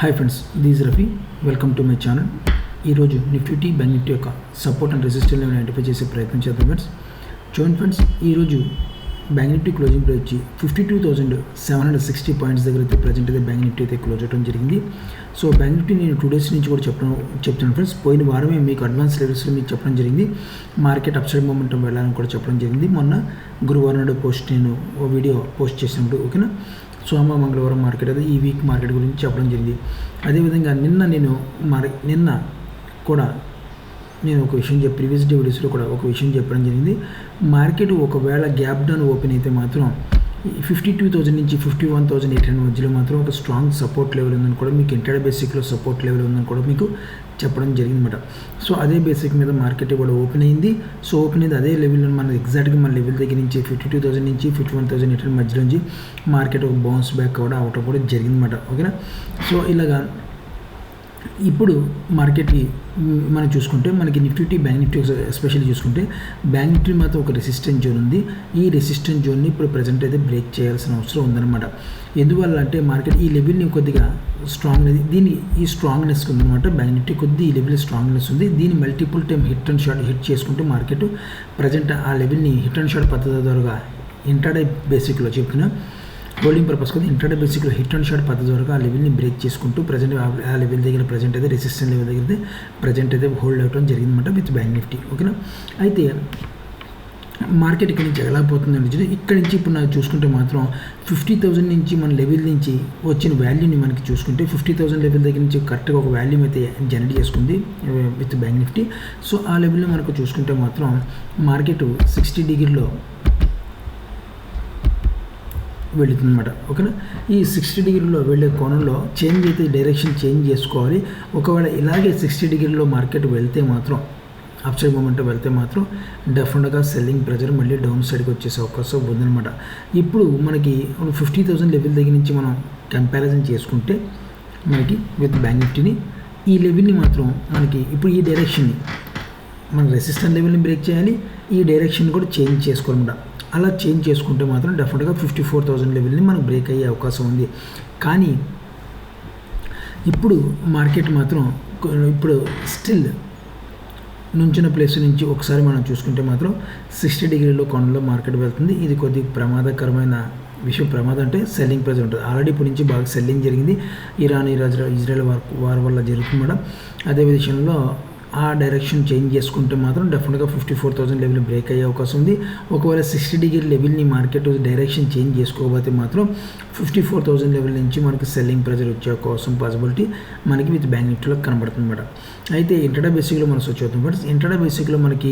Hi friends, this Rafi. Welcome to my channel. ఈరోజు Nifty bank Nifty యొక్క support and resistance level identify చేసే ప్రయత్నం చేద్దాం ఫ్రెండ్స్. చూడండి ఫ్రెండ్స్, ఈరోజు బ్యాంక్ నిఫ్టీ క్లోజింగ్ ప్రైస్ వచ్చి 52,760 పాయింట్స్ దగ్గర అయితే ప్రజెంట్ అయితే బ్యాంక్ నిఫ్టీ అయితే క్లోజ్ అవడం జరిగింది. సో బ్యాంక్ నిఫ్టీ నేను 2 days నుంచి కూడా చెప్తున్నాను ఫ్రెండ్స్. పోయిన వారమే మీకు అడ్వాన్స్ లెవెల్స్లో మీకు చెప్పడం జరిగింది. మార్కెట్ అప్సైడ్ మూమెంటం వెళ్ళాలని కూడా చెప్పడం జరిగింది. మొన్న గురువారం నాడు నేను వీడియో పోస్ట్ చేసినప్పుడు, ఓకేనా. సోమ మంగళవారం మార్కెట్ అయితే ఈ వీక్ మార్కెట్ గురించి చెప్పడం జరిగింది. అదేవిధంగా నిన్న కూడా నేను ఒక విషయం ప్రీవియస్ డే వీడియోస్లో కూడా ఒక విషయం చెప్పడం జరిగింది. మార్కెట్ ఒకవేళ గ్యాప్ డౌన్ ఓపెన్ అయితే మాత్రం 52,000 నుంచి 51,800 మధ్యలో మాత్రం ఒక స్ట్రాంగ్ సపోర్ట్ లెవెల్ ఉందని కూడా మీకు ఇంటర్డే బేసిక్లో సపోర్ట్ లెవెల్ ఉందని కూడా మీకు చెప్పడం జరిగిందన్నమాట. సో అదే బేసిక్ మీద మార్కెట్ కూడా ఓపెన్ అయింది. సో ఓపెన్ అయింది అదే లెవెల్లో మన ఎగ్జాక్ట్గా మన లెవెల్ దగ్గర నుంచి 52,000 నుంచి 51,800 మధ్యలో నుంచి మార్కెట్ ఒక బౌన్స్ బ్యాక్ అవటం కూడా జరిగిందన్నమాట, ఓకేనా. సో ఇలాగా ఇప్పుడు మార్కెట్కి మనం చూసుకుంటే మనకి నిఫ్టీ బ్యాంక్ నిఫ్టీ ఎస్పెషల్లీ చూసుకుంటే బ్యాంక్ నిఫ్టీ మాత్రం ఒక రెసిస్టెన్స్ జోన్ ఉంది. ఈ రెసిస్టెన్స్ జోన్ని ఇప్పుడు ప్రజెంట్ అయితే బ్రేక్ చేయాల్సిన అవసరం ఉందన్నమాట. ఎందువల్ల అంటే మార్కెట్ ఈ లెవెల్ని కొద్దిగా ఈ స్ట్రాంగ్నెస్ ఉందన్నమాట. బ్యాంక్ నిఫ్టీ కొద్ది ఈ లెవెల్ స్ట్రాంగ్నెస్ ఉంది. దీన్ని మల్టిపుల్ టైం హిట్ చేసుకుంటే మార్కెట్ ప్రజెంట్ ఆ లెవెల్ని హిట్ అండ్ షార్ట్ పద్ధతి ద్వారా ఇంటర్డే బేసిక్లో చెప్తున్నా హోల్డింగ్ పర్పస్ కదా ఇంటర్డే బేసిక్లో హిట్ అండ్ షార్ట్ పద్ధతి వరకు ఆ లెవెల్ని బ్రేక్ చేసుకుంటూ ప్రజెంట్ ఆ లెవెల్ దగ్గర ప్రజెంట్ అయితే రెసిస్టెన్స్ లెవెల్ దగ్గర ప్రజెంట్ అయితే హోల్డ్ అవ్వడం జరిగిందన్నమాట విత్ బ్యాంక్ నిఫ్టీ, ఓకేనా. అయితే మార్కెట్ ఇక్కడ నుంచి ఎలా పోతుందంటే ఇక్కడ నుంచి ఇప్పుడు నాకు చూసుకుంటే మాత్రం 50,000 నుంచి మన లెవెల్ నుంచి వచ్చిన వాల్యూని మనకి చూసుకుంటే 50,000 లెవెల్ దగ్గర నుంచి కరెక్ట్గా ఒక వాల్యూమ్ అయితే జనరేట్ చేసుకుంది విత్ బ్యాంక్ నిఫ్టీ. సో ఆ లెవెల్లో మనకు చూసుకుంటే మాత్రం మార్కెట్ 60 డిగ్రీలో వెళుతుందన్నమాట, ఓకేనా. ఈ 60 డిగ్రీలో వెళ్ళే కోణంలో డైరెక్షన్ చేంజ్ చేసుకోవాలి. ఒకవేళ ఇలాగే 60 డిగ్రీలో మార్కెట్ వెళ్తే మాత్రం అప్సైడ్ మూమెంట్ వెళ్తే మాత్రం డెఫినెట్గా సెల్లింగ్ ప్రెజర్ మళ్ళీ డౌన్ సైడ్కి వచ్చేసే అవకాశం ఉందన్నమాట. ఇప్పుడు మనకి 50,000 లెవెల్ దగ్గర నుంచి మనం కంపారిజన్ చేసుకుంటే మనకి విత్ బ్యాంక్ నిఫ్టీని ఈ లెవెల్ని మాత్రం మనకి ఇప్పుడు ఈ డైరెక్షన్ని మన రెసిస్టెన్స్ లెవెల్ని బ్రేక్ చేయాలి. ఈ డైరెక్షన్ కూడా చేంజ్ చేసుకోవాలన్నమాట. అలా చేంజ్ చేసుకుంటే మాత్రం డెఫినెట్గా 54,000 లెవెల్ని మనకు బ్రేక్ అయ్యే అవకాశం ఉంది. కానీ ఇప్పుడు మార్కెట్ మాత్రం ఇప్పుడు స్టిల్ నుంచిన ప్లేస్ నుంచి ఒకసారి మనం చూసుకుంటే మాత్రం 60 డిగ్రీలో కోణంలో మార్కెట్ వెళ్తుంది. ఇది కొద్ది ప్రమాదకరమైన విషయం. ప్రమాదం అంటే సెల్లింగ్ ప్రెజర్ ఉంటుంది. ఆల్రెడీ ఇప్పుడు నుంచి బాగా సెల్లింగ్ జరిగింది. ఇజ్రాయెల్ వార్ వల్ల జరుగుతుంది మేడం. అదే విషయంలో ఆ డైరెక్షన్ చేంజ్ చేసుకుంటే మాత్రం డెఫినెట్గా 54,000 లెవెల్ బ్రేక్ అయ్యే అవకాశం ఉంది. ఒకవేళ 60 డిగ్రీ లెవెల్ని మార్కెట్ డైరెక్షన్ చేంజ్ చేసుకోకపోతే మాత్రం 54,000 లెవెల్ నుంచి మనకి సెల్లింగ్ ప్రెజర్ వచ్చే అవకాశం పాసిబిలిటీ మనకి విత్ బ్యాంక్ నిఫ్టీలో కనబడుతుంది అన్నమాట. అయితే ఇంటర్డే బేసిక్లో మనం స్విచ్ అవుతాం బట్ ఇంటర్డే బేసిక్లో మనకి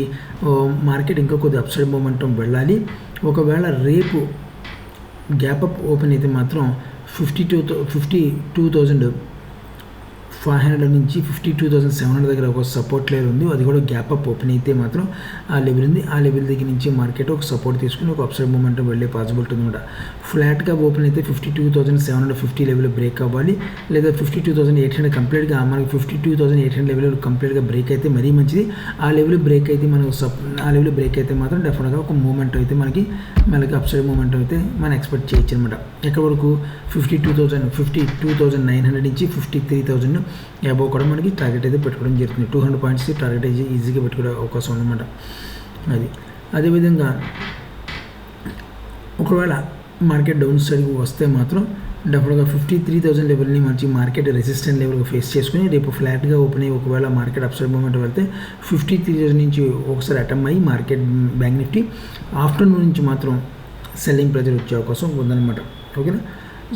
మార్కెట్ ఇంకా కొద్ది అప్సైడ్ మూమెంటం వెళ్ళాలి. ఒకవేళ రేపు గ్యాప్ అప్ ఓపెన్ అయితే మాత్రం 52,500 నుంచి 52,700 దగ్గర ఒక సపోర్ట్ లెవెల్ ఉంది. అది కూడా గ్యాప్ అప్ ఓపెన్ అయితే మాత్రం ఆ లెవెల్ ఉంది. ఆ లెవెల్ దగ్గర నుంచి మార్కెట్ ఒక సపోర్ట్ తీసుకుని ఒక అప్సైడ్ మూమెంట్ వెళ్ళే పాసిబిలిటీ ఉందన్నమాట. ఫ్లాట్గా ఓపెన్ అయితే 52,750 లెవెల్ బ్రేక్ అవ్వాలి, లేదా 52,800 కంప్లీట్గా మనకి 52,800 లెవెల్ కంప్లీట్గా బ్రేక్ అయితే మరీ మంచిది. ఆ లెవెల్ బ్రేక్ అయితే మాత్రం డెఫినెట్గా ఒక మూమెంట్ అయితే మనకి అప్సైడ్ మూమెంట్ అయితే మనం ఎక్స్పెక్ట్ చేయొచ్చు అనమాట. ఎక్కడి వరకు 52,900 నుంచి 53,000 అబోవ్ కూడా మనకి టార్గెట్ అయితే పెట్టుకోవడం జరుగుతుంది. 200 పాయింట్స్ టార్గెట్ అయితే ఈజీగా పెట్టుకునే అవకాశం ఉందన్నమాట. అదేవిధంగా ఒకవేళ మార్కెట్ డౌన్ సైడ్కి వస్తే మాత్రం డెఫినెట్గా 53,000 లెవెల్ని మంచి మార్కెట్ రెసిస్టెంట్ లెవెల్గా ఫేస్ చేసుకుని రేపు ఫ్లాట్గా ఓపెన్ అయ్యి ఒకవేళ మార్కెట్ అప్సైడ్ మూమెంట్ వెళ్తే 53,000 నుంచి ఒకసారి అటెంప్ట్ అయ్యి మార్కెట్ బ్యాంక్ నిఫ్టీ ఆఫ్టర్నూన్ నుంచి మాత్రం సెల్లింగ్ ప్రెజర్ వచ్చే అవకాశం ఉందన్నమాట, ఓకేనా.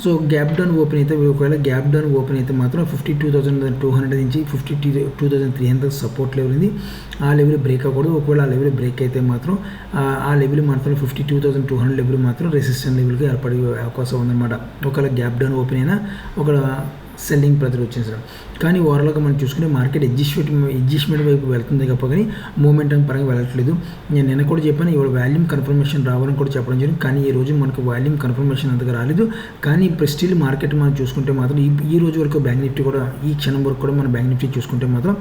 సో గ్యాప్ డౌన్ ఓపెన్ అయితే మాత్రం 52,200 నుంచి 52,300 సపోర్ట్ లెవెల్ ఉంది. ఆ లెవెల్ బ్రేక్ అవ్వకూడదు. ఒకవేళ ఆ లెవెల్ బ్రేక్ అయితే మాత్రం ఆ లెవెల్ మాత్రం 52,200 లెవెల్ మాత్రం రెసిస్టెన్స్ లెవెల్గా ఏర్పడే అవకాశం ఉందన్నమాట. ఒకవేళ గ్యాప్ డౌన్ ఓపెన్ అయినా ఒక సెల్లింగ్ ప్రెజర్ వచ్చేసారు. కానీ ఓవరాల్గా మనం చూసుకుంటే మార్కెట్ అడ్జస్ట్మెంట్ వైపు వెళ్తుంది తప్ప కానీ మూమెంటం పరంగా వెళ్ళట్లేదు. నేను నిన్న కూడా చెప్పాను ఇవాళ వాల్యూమ్ కన్ఫర్మేషన్ రావాలని కూడా చెప్పడం జరిగింది. కానీ ఈ రోజు మనకు వాల్యూమ్ కన్ఫర్మేషన్ అంతగా రాలేదు. కానీ ఇప్పుడు స్టిల్ మార్కెట్ మనం చూసుకుంటే మాత్రం ఈ రోజు వరకు బ్యాంక్ నిఫ్టీ కూడా ఈ క్షణం వరకు కూడా మన బ్యాంక్ నిఫ్టీ చూసుకుంటే మాత్రం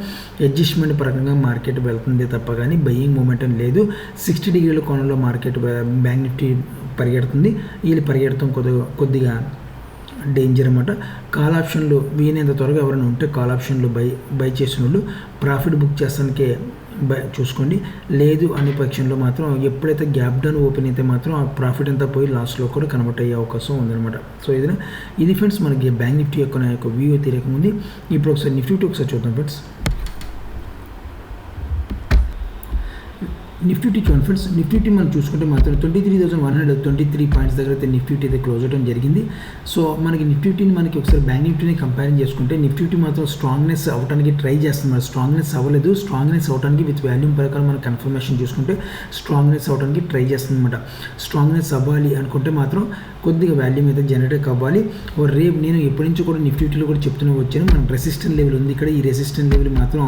అడ్జస్ట్మెంట్ పరంగా మార్కెట్ వెళ్తుంది తప్ప కానీ బయ్యింగ్ మూమెంటం లేదు. 60 డిగ్రీల కోణంలో మార్కెట్ బ్యాంక్ నిఫ్టీ పరిగెడుతుంది. వీళ్ళు పరిగెడతాం కొద్దిగా డేంజర్ అనమాట. కాల్ ఆప్షన్లు వీలైనంత త్వరగా ఎవరైనా ఉంటే కాల్ ఆప్షన్లు బై చేసిన వాళ్ళు ప్రాఫిట్ బుక్ చేస్తానికే చూసుకోండి. లేదు అనే పక్షంలో మాత్రం ఎప్పుడైతే గ్యాప్ డౌన్ ఓపెన్ అయితే మాత్రం ఆ ప్రాఫిట్ అంతా పోయి లాస్లో కూడా కన్వర్ట్ అయ్యే అవకాశం ఉందన్నమాట. సో ఇది ఫ్రెండ్స్ మనకి బ్యాంక్ నిఫ్టీ యొక్క వ్యూ అయితే ఉంది. ఇప్పుడు ఒకసారి నిఫ్టీ ఒకసారి చూద్దాం ఫ్రెండ్స్. నిఫ్టీ చూడండి ఫ్రెండ్స్, నిఫ్టీ మనం చూసుకుంటే మాత్రం 23,123 పాయింట్స్ దగ్గర అయితే నిఫ్టీ అయితే క్లోజ్ అవడం జరిగింది. సో మనకి నిఫ్టీని మనకి ఒకసారి బ్యాంక్ నిఫ్టీని కంపేర్ చేసుకుంటే నిఫ్టీ మాత్రం స్ట్రాంగ్నెస్ అవ్వడానికి ట్రై చేస్తున్నారు. స్ట్రాంగ్నెస్ అవ్వలేదు. స్ట్రాంగ్నెస్ అవ్వడానికి విత్ వాల్యూమ్ ప్రకారం మనం కన్ఫర్మేషన్ చూసుకుంటే స్ట్రాంగ్నెస్ అవ్వడానికి ట్రై చేస్తుంది అనమాట. స్ట్రాంగ్నెస్ అవ్వాలి అనుకుంటే మాత్రం కొద్దిగా వాల్యూమ్ అయితే జనరేట్ అవ్వాలి. రేపు నేను ఎప్పటి నుంచి కూడా నిఫ్టీలో కూడా చెప్తూనే వచ్చాను, మనం రెసిస్టెంట్ లెవెల్ ఉంది ఇక్కడ. ఈ రెసిస్టెంట్ లెవెల్ మాత్రం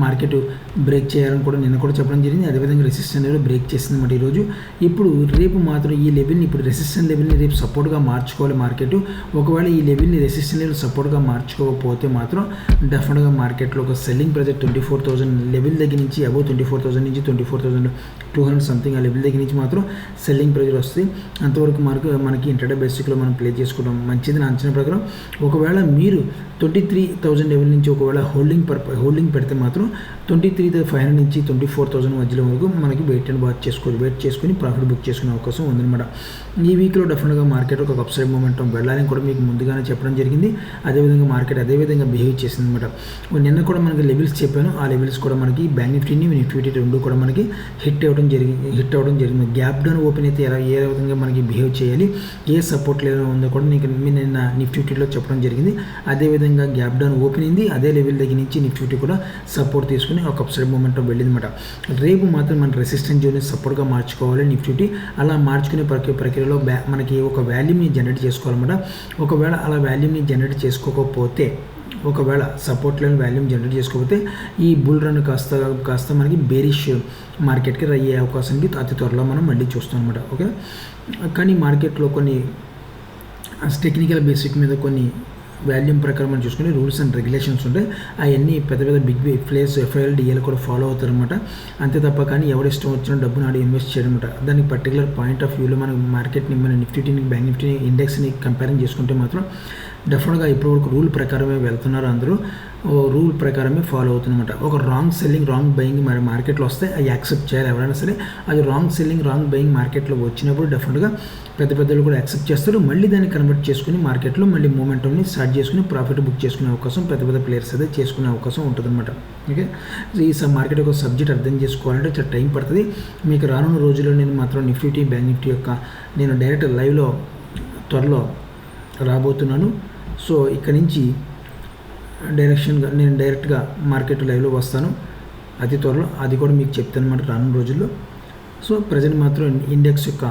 మార్కెట్ బ్రేక్ చేయాలని కూడా నిన్న కూడా చెప్పడం జరిగింది. అదేవిధంగా రెసిస్టెంట్ లెవెల్ బ్రేక్ చేసింది అన్నమాట ఈరోజు. ఇప్పుడు రేపు మాత్రం ఈ లెవెల్ని ఇప్పుడు రెసిస్టెంట్ లెవెల్ని రేపు సపోర్ట్గా మార్చుకోవాలి మార్కెట్. ఒకవేళ ఈ లెవెల్ని రెసిస్టెంట్ లెవెల్ సపోర్ట్గా మార్చుకోకపోతే మాత్రం డెఫినెట్గా మార్కెట్లో ఒక సెల్లింగ్ ప్రెజర్ 24,000 లెవెల్ దగ్గర నుంచి అబౌవ్ 24,000 నుంచి 24,200 సంథింగ్ ఆ లెవెల్ దగ్గర నుంచి మాత్రం సెల్లింగ్ ప్రెజర్ వస్తుంది. అంతవరకు మనకి ఇంటర్డే బేసిక్లో మనం ప్లే చేసుకోవడం మంచిది నా అంచనా ప్రకారం. ఒకవేళ మీరు 23,000 లెవెల్ నుంచి ఒకవేళ హోల్డింగ్ పెడితే మాత్రం 23,500 నుంచి 24,000 మధ్యలో వరకు మనకి వెయిట్ చేసుకొని ప్రాఫిట్ బుక్ చేసుకునే అవకాశం ఉందన్నమాట. ఈ వీక్లో డెఫినెట్గా మార్కెట్ ఒక అప్సైడ్ మూమెంటం వెళ్ళాలని కూడా మీకు ముందుగానే చెప్పడం జరిగింది. అదేవిధంగా మార్కెట్ అదేవిధంగా బిహేవ్ చేసింది అనమాట. నిన్న కూడా మనకి లెవెల్స్ చెప్పాను. ఆ లెవెల్స్ కూడా మనకి బ్యాంక్ నిఫ్టీ రెండు కూడా మనకి హిట్ అవ్వడం జరిగింది. గ్యాప్ డౌన్ ఓపెన్ అయితే ఏ విధంగా మనకి బిహేవ్ చేయాలి, ఏ సపోర్ట్ లెవెల్ ఉందో కూడా నిన్న నిఫ్టీలో చెప్పడం జరిగింది. అదేవిధంగా గ్యాప్ డౌన్ ఓపెన్ అయింది. అదే లెవెల్ దగ్గర నుంచి నిఫ్టీ కూడా సపోర్ట్ తీసుకుని ఒక అప్సైడ్ మూమెంటం వెళ్ళిందన్నమాట. రేపు మాత్రం మన రెసిస్టెంట్ జోన్ని సపోర్ట్గా మార్చుకోవాలి నిఫ్టీ. అలా మార్చుకునే ప్రక్రియలో మనకి ఒక వాల్యూమ్ని జనరేట్ చేసుకోవాలన్నమాట. ఒకవేళ అలా వాల్యూమ్ని జనరేట్ చేసుకోకపోతే, ఒకవేళ సపోర్ట్ లెవెల్ వాల్యూమ్ జనరేట్ చేసుకోకపోతే ఈ బుల్ రన్ కాస్త మనకి బేరిష్ మార్కెట్కి అయ్యే అవకాశానికి అతి త్వరలో మనం మళ్ళీ చూస్తాం అనమాట. ఓకే, కానీ మార్కెట్లో కొన్ని టెక్నికల్ బేసిక్ మీద కొన్ని వాల్యూమ్ ప్రకారం మనం చూసుకుని రూల్స్ అండ్ రెగ్యులేషన్స్ ఉంటాయి. అవన్నీ పెద్ద బిగ్ ప్లేస్ ఎఫ్ఐఎల్ డిఎల్ కూడా ఫాలో అవుతారనమాట. అంతే తప్ప కానీ ఎవరిష్టం వచ్చిన డబ్బును ఆడ ఇన్వెస్ట్ చేయడం అనమాట. దానికి పర్టికులర్ పాయింట్ ఆఫ్ వ్యూలో మనం మార్కెట్ని మన నిఫ్టీని బ్యాంక్ నిఫ్టీని ఇండెక్స్ని కంపేరింగ్ చేసుకుంటే మాత్రం డెఫినెట్గా ఇప్పటివరకు రూల్ ప్రకారమే వెళ్తున్నారు. అందరూ రూల్ ప్రకారమే ఫాలో అవుతుందన్నమాట. ఒక రాంగ్ సెల్లింగ్ రాంగ్ బయింగ్ మరి మార్కెట్లో వస్తే అవి యాక్సెప్ట్ చేయాలి ఎవరైనా సరే. అది రాంగ్ సెల్లింగ్ రాంగ్ బయింగ్ మార్కెట్లో వచ్చినప్పుడు డెఫినెట్గా పెద్దలు కూడా యాక్సెప్ట్ చేస్తారు. మళ్ళీ దాన్ని కన్వర్ట్ చేసుకుని మార్కెట్లో మళ్ళీ మూమెంటంని స్టార్ట్ చేసుకుని ప్రాఫిట్ బుక్ చేసుకునే అవకాశం పెద్ద ప్లేయర్స్ అయితే చేసుకునే అవకాశం ఉంటుందన్నమాట. ఓకే, ఈ మార్కెట్ యొక్క సబ్జెక్ట్ అర్థం చేసుకోవాలంటే చాలా టైం పడుతుంది. మీకు రానున్న రోజుల్లో నేను మాత్రం నిఫ్టీ బ్యాంక్ నిఫ్టీ యొక్క నేను డైరెక్ట్ లైవ్లో త్వరలో రాబోతున్నాను. సో ఇక్కడ నుంచి నేను డైరెక్ట్గా మార్కెట్ లైవ్లో వస్తాను అతి త్వరలో. అది కూడా మీకు చెప్తాను అన్నమాట రానున్న రోజుల్లో. సో ప్రజెంట్ మాత్రం ఇండెక్స్ యొక్క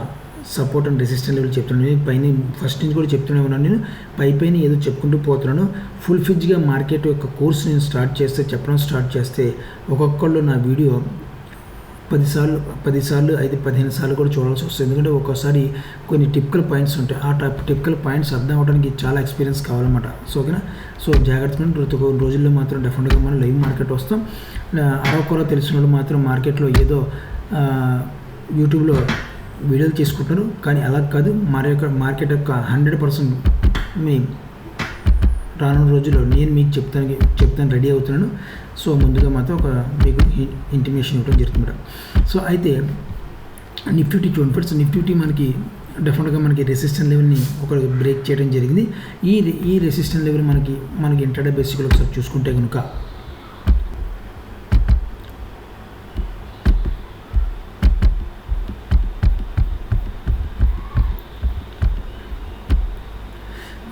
సపోర్ట్ అండ్ రెసిస్టెంట్ లెవెల్ చెప్తున్నాను. నేను పైన ఫస్ట్ నుంచి కూడా చెప్తూనే ఉన్నాను. నేను పైన ఏదో చెప్పుకుంటూ పోతున్నాను. ఫుల్ ఫిజ్గా మార్కెట్ యొక్క కోర్స్ నేను చెప్పడం స్టార్ట్ చేస్తే ఒక్కొక్కళ్ళు నా వీడియో 10 సార్లు 15 సార్లు కూడా చూడాల్సి వస్తుంది. ఎందుకంటే ఒక్కోసారి కొన్ని టిపికల్ పాయింట్స్ ఉంటాయి. ఆ టిపికల్ పాయింట్స్ అర్థం అవ్వడానికి చాలా ఎక్స్పీరియన్స్ కావాలన్నమాట. సో ఓకేనా, సో జాగ్రత్తగా ప్రతి ఒక్క రోజుల్లో మాత్రం డెఫినెట్గా మనం లైవ్ మార్కెట్ వస్తాం. అరవకొర తెలిసిన వాళ్ళు మాత్రం మార్కెట్లో ఏదో యూట్యూబ్లో వీడియోలు చేసుకుంటారు, కానీ అలా కాదు. మార్కెట్ యొక్క 100% మీ రానున్న రోజుల్లో నేను మీకు చెప్తాను రెడీ అవుతున్నాను. సో ముందుగా మాత్రం ఒక మీకు ఇంటిమేషన్ ఇవ్వడం జరుగుతుంది. సో అయితే నిఫ్టీ చూడండి ఫ్రెండ్స్, నిఫ్టీ మనకి డెఫినెట్గా మనకి రెసిస్టెంట్ లెవెల్ని ఒక బ్రేక్ చేయడం జరిగింది. ఈ రెసిస్టెంట్ లెవెల్ మనకి ఇంటర్డే బేసిక్లో ఒకసారి చూసుకుంటే కనుక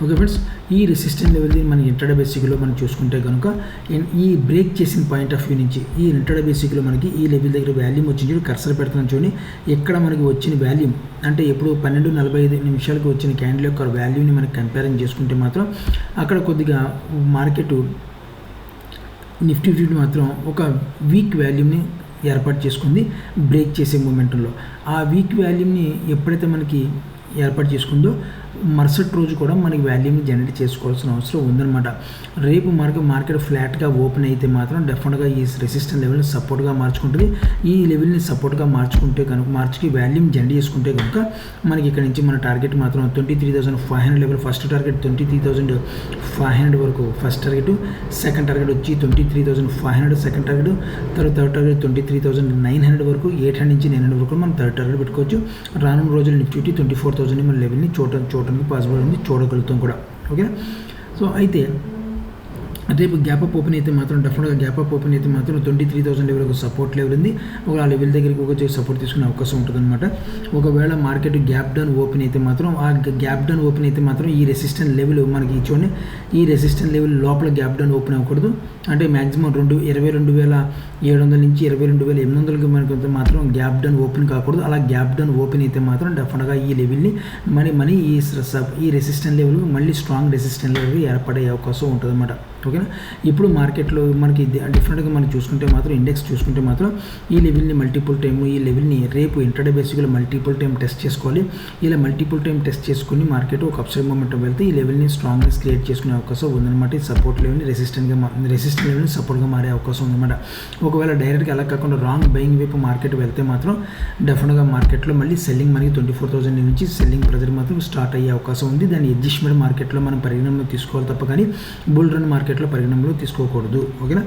ఓకే ఫ్రెండ్స్, ఈ రెసిస్టెంట్ లెవెల్ని మన ఇంటర్డే బేసిక్లో మనం చూసుకుంటే కనుక ఈ బ్రేక్ చేసిన పాయింట్ ఆఫ్ వ్యూ నుంచి ఈ ఇంటర్డే బేసిక్లో మనకి ఈ లెవెల్ దగ్గర వాల్యూమ్ వచ్చింది. కర్సర్ పెడుతున్నాను చూడండి. ఎక్కడ మనకి వచ్చిన వాల్యూమ్ అంటే ఎప్పుడు 12:45 వచ్చిన క్యాండిల్ యొక్క వాల్యూని మనకి కంపేరింగ్ చేసుకుంటే మాత్రం అక్కడ కొద్దిగా మార్కెట్ నిఫ్టీ మాత్రం ఒక వీక్ వాల్యూమ్ని ఏర్పాటు చేసుకుంది బ్రేక్ చేసే మూమెంట్లో. ఆ వీక్ వాల్యూమ్ని ఎప్పుడైతే మనకి ఏర్పాటు చేసుకుందో మరుసటి రోజు కూడా మనకి వాల్యూని జనరేట్ చేసుకోవాల్సిన అవసరం ఉందన్నమాట. రేపు మార్కెట్ ఫ్లాట్గా ఓపెన్ అయితే మాత్రం డెఫినెట్గా ఈ రెసిస్టెంట్ లెవెల్ని సపోర్ట్గా మార్చుకుంటుంది. ఈ లెవెల్ని సపోర్ట్గా మార్చుకుంటే కనుక మార్చుకి వాల్యూని జనరేట్ చేసుకుంటే కనుక మనకి ఇక్కడ నుంచి మన టార్గెట్ మాత్రం 23,500 లెవెల్. ఫస్ట్ టార్గెట్ 23,500 వరకు ఫస్ట్ టార్గెట్, సెకండ్ టార్గెట్ వచ్చి 23,500 సెకండ్ టార్గెట్, థర్డ్ టార్గెట్ 23,900 వరకు, 800 నుంచి 900 వరకు మనం థర్డ్ టార్గెట్ పెట్టుకోవచ్చు. రానున్న రోజులు నిఫ్టీ 24,000 మన లెవెల్ని చూడడానికి పాసిబుల్ ఉంది, చూడగలుగుతాం కూడా. ఓకే, సో అయితే రేపు గ్యాప్ అప్ ఓపెన్ అయితే మాత్రం డెఫినెట్గా గ్యాప్ అప్ ఓపెన్ అయితే మాత్రం 23,000 లెవెల్ ఒక సపోర్ట్ లెవెల్ ఉంది. ఒక ఆ లెవెల్ దగ్గరికి ఒక సపోర్ట్ తీసుకునే అవకాశం ఉంటుందన్నమాట. ఒకవేళ మార్కెట్ గ్యాప్ డౌన్ ఓపెన్ అయితే మాత్రం ఆ గ్యాప్ డౌన్ ఓపెన్ అయితే మాత్రం ఈ రెసిస్టెంట్ లెవెల్ మనకి చూడండి, ఈ రెసిస్టెంట్ లెవెల్ లోపల గ్యాప్ డౌన్ ఓపెన్ అవ్వకూడదు. అంటే మ్యాక్సిమం 22,700 నుంచి 22,800కి మనకి మాత్రం గ్యాప్ డౌన్ ఓపెన్ కాకూడదు. అలా గ్యాప్ డౌన్ ఓపెన్ అయితే మాత్రం డెఫినెట్గా ఈ లెవెల్ని మనీ ఈ రెసిస్టెంట్ లెవెల్ మళ్ళీ స్ట్రాంగ్ రెసిస్టెంట్ లెవెల్ ఏర్పడే అవకాశం ఉంటుందన్నమాట. ఓకేనా, ఇప్పుడు మార్కెట్లో మనకి డిఫరెంట్గా మనం చూసుకుంటే మాత్రం ఇండెక్స్ చూసుకుంటే మాత్రం ఈ లెవెల్ని మల్టిపుల్ టైమ్ ఈ లెవెల్ని రేపు ఇంటర్డే బేసిక్గా మల్టిపుల్ టైం టెస్ట్ చేసుకోవాలి. ఇలా మల్టిపుల్ టైం టెస్ట్ చేసుకుని మార్కెట్ ఒక అప్సైడ్ మూమెంట్ వెళ్తే ఈ లెవెల్ని స్ట్రాంగ్నెస్ క్రియేట్ చేసుకునే అవకాశం ఉందన్నమాట. ఈ సపోర్ట్ లెవెల్ని రెసిస్టెంట్ లెవెల్ని సపోర్ట్గా మారే అవకాశం ఉందన్నమాట. ఒకవేళ డైరెక్ట్గా అలా కాకుండా రాంగ్ బయింగ్ వైపు మార్కెట్ వెళ్తే మాత్రం డెఫినెట్గా మార్కెట్లో మళ్ళీ సెల్లింగ్ మనకి 24,000 నుంచి సెల్లింగ్ ప్రెజర్ మాత్రం స్టార్ట్ అయ్యే అవకాశం ఉంది. దాన్ని అడ్జస్ట్మెంట్ మార్కెట్లో మనం పరిగణనలో తీసుకోవాలి తప్ప కానీ బుల్ రన్ మార్కెట్లో పరిగణనలో తీసుకోకూడదు. ఓకేనా,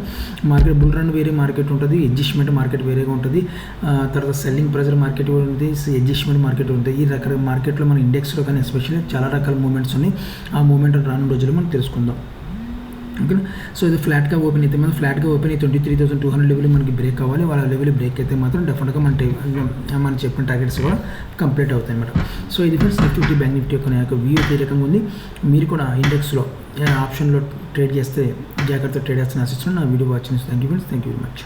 మార్కెట్ బుల్ రన్ వేరే మార్కెట్ ఉంటుంది, అడ్జస్ట్మెంట్ మార్కెట్ వేరేగా ఉంటుంది, తర్వాత సెల్లింగ్ ప్రెజర్ మార్కెట్ ఉంటుంది, అడ్జస్ట్మెంట్ మార్కెట్ ఉంటుంది. ఈ రకాల మార్కెట్లో మన ఇండెక్స్లో కానీ ఎస్పెషల్లీ చాలా రకాల మూమెంట్స్ ఉన్నాయి. ఆ మూమెంట్ రానున్న రోజుల్లో మనం తెలుసుకుందాం. ఓకేనా, సో ఇది ఫ్లాట్గా ఓపెన్ అయితే మనం ఫ్లాట్గా ఓపెన్ అయితే 23,200 లెవెల్ మనకి బ్రేక్ అవ్వాలి. వాళ్ళ లెవెల్ బ్రేక్ అయితే మాత్రం డెఫినెట్గా మనం చెప్పిన టార్గెట్స్ కూడా కంప్లీట్ అవుతాయి అన్నమాట. సో ఇది ఫ్రెండ్స్ నిఫ్టీ బ్యాంక్ నిఫ్టీ యొక్క వ్యూ ఏ రకంగా ఉంది. మీరు కూడా ఇండెక్స్లో ఆప్షన్లో ట్రేడ్ చేస్తే జాగ్రత్తగా ట్రేడ్ చేస్తున్న ఆశిస్తున్నాను. నా video watching thank you friends, thank you very much.